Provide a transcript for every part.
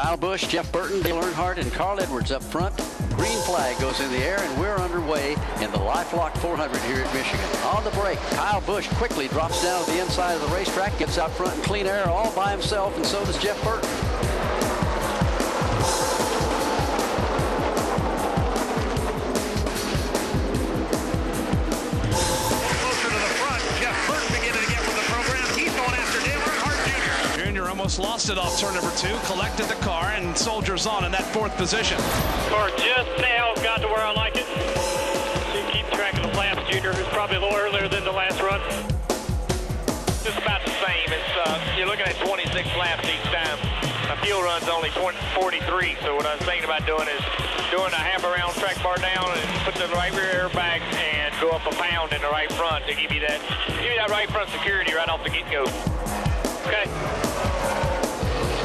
Kyle Busch, Jeff Burton, Dale Earnhardt, and Carl Edwards up front. Green flag goes in the air, and we're underway in the LifeLock 400 here at Michigan. On the break, Kyle Busch quickly drops down to the inside of the racetrack, gets out front in clean air all by himself, and so does Jeff Burton. Almost lost it off turn number 2, collected the car, and soldiers on in that 4th position. Car just now got to where I like it. You keep track of the laps, Junior. It's probably a little earlier than the last run. Just about the same. You're looking at 26 laps each time. My fuel run's only 43, so what I was thinking about doing is doing a half a round track bar down and put the right rear airbag and go up a pound in the right front to give you that right front security right off the get-go. Okay.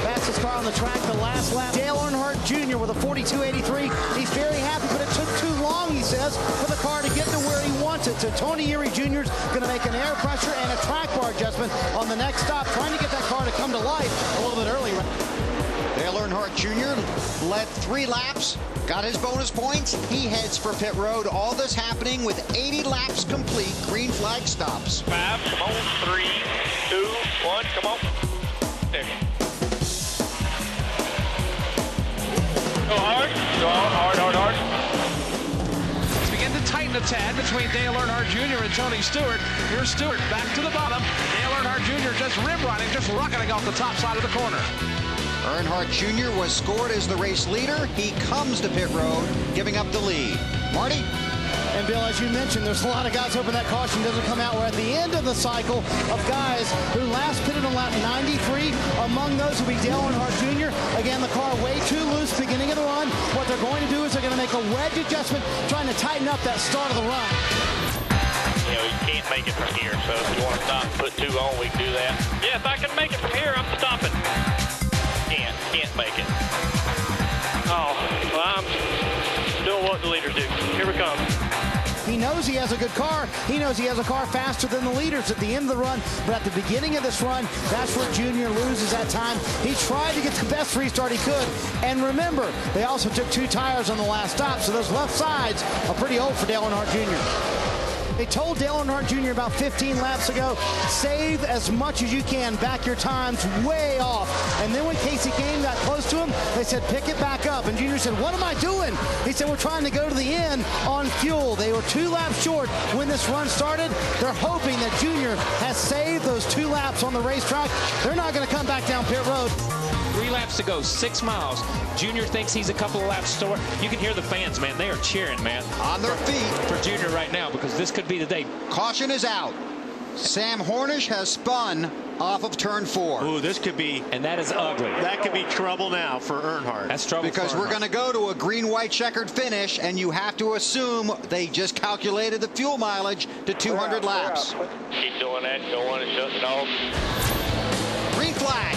Fastest car on the track, the last lap. Dale Earnhardt Jr. with a 42.83. He's very happy, but it took too long, he says, for the car to get to where he wants it. So Tony Eury Jr. is going to make an air pressure and a track bar adjustment on the next stop, trying to get that car to come to life a little bit early. Dale Earnhardt Jr. led 3 laps, got his bonus points. He heads for pit road. All this happening with 80 laps complete. Green flag stops. 5, come on, 3, 2, 1, come on. There. Go hard. Go hard. Let's begin to tighten a tad between Dale Earnhardt Jr. and Tony Stewart. Here's Stewart back to the bottom. Dale Earnhardt Jr. just rim riding, just rocketing off the top side of the corner. Earnhardt Jr. was scored as the race leader. He comes to pit road, giving up the lead. Marty? And Bill, as you mentioned, there's a lot of guys hoping that caution doesn't come out. We're at the end of the cycle of guys who last pitted on lap 93. Among those will be Dale Earnhardt Jr. Again, the car way too loose beginning of the run. What they're going to do is they're going to make a wedge adjustment, trying to tighten up that start of the run. You can't make it from here, so if you want to stop and put 2 on, we can do that. Yeah, if I can make it from here, I'm stopping. Can't make it. Oh, well, I'm doing what the leaders do. Here we come. He knows he has a good car. He knows he has a car faster than the leaders at the end of the run. But at the beginning of this run, that's where Junior loses that time. He tried to get the best restart he could. And remember, they also took 2 tires on the last stop. So those left sides are pretty old for Dale Earnhardt Jr. They told Dale Earnhardt Jr. about 15 laps ago, save as much as you can, back your times way off. And then when Casey Kane got close to him, they said, pick it back up. And Junior said, what am I doing? He said, we're trying to go to the end on fuel. They were 2 laps short when this run started. They're hoping that Junior has saved those 2 laps on the racetrack. They're not going to come back down pit road. 3 laps to go, 6 miles. Junior thinks he's a couple of laps short. You can hear the fans, man. They are cheering, man. On their feet. For Junior right now, because this could be the day. Caution is out. Sam Hornish has spun off of turn 4. Ooh, this could be... And that is ugly. That could be trouble now for Earnhardt. That's trouble because for we're going to go to a green-white checkered finish, and you have to assume they just calculated the fuel mileage to 200 laps. Keep doing that. Going and shutting off. Green flag.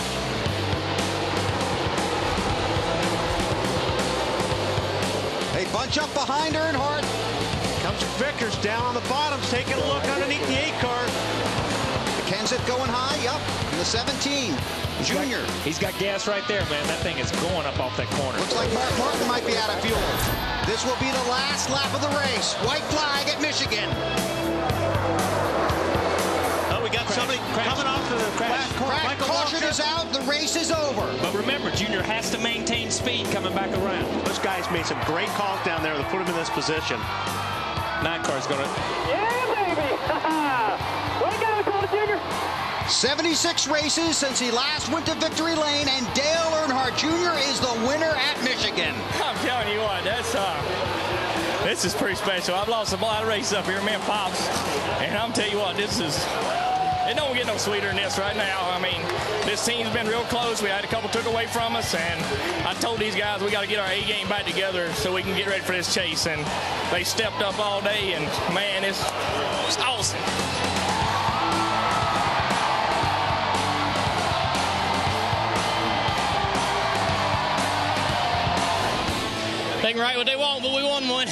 They bunch up behind Earnhardt. Comes Vickers down on the bottoms, taking a look underneath the 8 car. Kenseth going high, up in the 17. Junior. He's got gas right there, man. That thing is going up off that corner. Looks like Mark Martin might be out of fuel. This will be the last lap of the race. White flag at Michigan. Oh, we got somebody coming off the last corner. Caution is out. The race is over. But remember, Junior has to maintain speed coming back around. Those guys made some great calls down there to put him in this position. NASCAR's going to... Yeah, baby! Way to go, Cole Junior! 76 races since he last went to victory lane, and Dale Earnhardt Jr. is the winner at Michigan. I'm telling you what, this is pretty special. I've lost a lot of races up here, me and Pops, and I'm telling you what, it don't get no sweeter than this right now. I mean, this team's been real close. We had a couple took away from us, and I told these guys we got to get our A game back together so we can get ready for this chase, and they stepped up all day, and man, it's awesome. They can write what they want, but we won one.